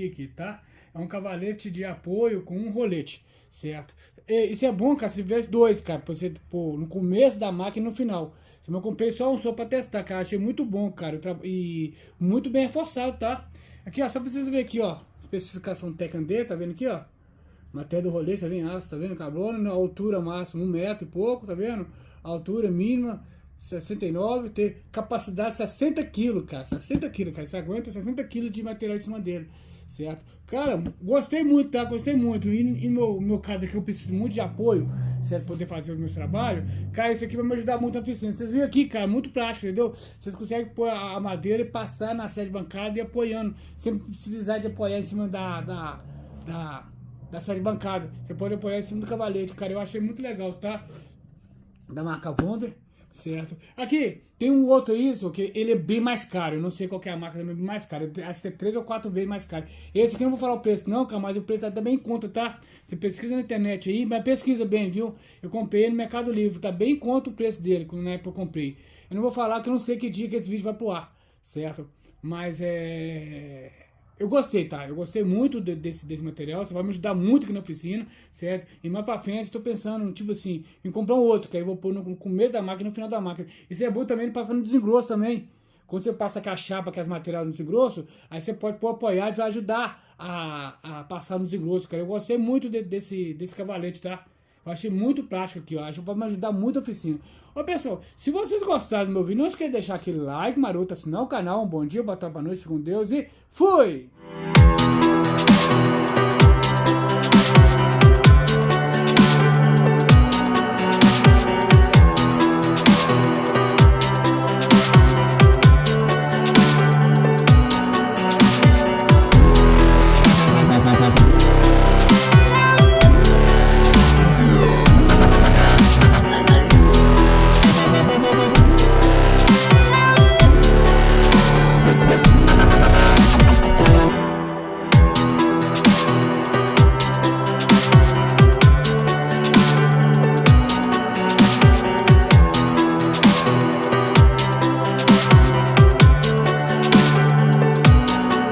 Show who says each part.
Speaker 1: aqui, tá? É um cavalete de apoio com um rolete, certo? Isso é bom, cara, se tivesse dois, cara, pra você pôr no começo da máquina e no final. Eu comprei só um só pra testar, cara, achei muito bom, cara, e muito bem reforçado, tá? Aqui, ó, só precisa ver aqui, ó, especificação técnica dele, tá vendo aqui, ó? Matéria do rolete, tá vendo? Aço, tá vendo? Carbono, a altura máxima 1 metro e pouco, tá vendo? A altura mínima 69, ter capacidade 60 kg, cara. 60 kg, cara. Você aguenta 60 kg de material em cima dele, certo? Cara, gostei muito, tá? Gostei muito. E no meu caso aqui, eu preciso muito de apoio, certo? Pra poder fazer os meus trabalhos. Cara, isso aqui vai me ajudar muito na eficiência. Vocês viram aqui, cara, muito prático, entendeu? Vocês conseguem pôr a madeira e passar na sede bancada e apoiando, sem precisar de apoiar em cima da sede bancada. Você pode apoiar em cima do cavalete, cara. Eu achei muito legal, tá? Da marca Wonder, certo? Aqui, tem um outro isso, que ele é bem mais caro. Eu não sei qual que é a marca, também mais caro. Acho que é 3 ou 4 vezes mais caro. Esse aqui eu não vou falar o preço não, cara, mas o preço tá bem em conta, tá? Você pesquisa na internet aí, mas pesquisa bem, viu? Eu comprei ele no Mercado Livre, tá bem em conta o preço dele, quando na época eu comprei. Eu não vou falar que eu não sei que dia que esse vídeo vai pro ar, certo? Mas eu gostei, tá? Eu gostei muito desse material. Você vai me ajudar muito aqui na oficina, certo? E mais pra frente, estou pensando, tipo assim, em comprar um outro, que aí eu vou pôr no começo da máquina e no final da máquina. Isso é bom também para no desengrosso também. Quando você passa com a chapa, com as materiais no desengrosso, aí você pode pôr apoiado e vai ajudar a passar no desengrosso, cara. Eu gostei muito desse cavalete, tá? Eu achei muito prático aqui, ó. Acho que vai me ajudar muito a oficina. Ô pessoal, se vocês gostaram do meu vídeo, não esqueça de deixar aquele like maroto, assinar o canal. Um bom dia, boa tarde, boa noite, fique com Deus e fui!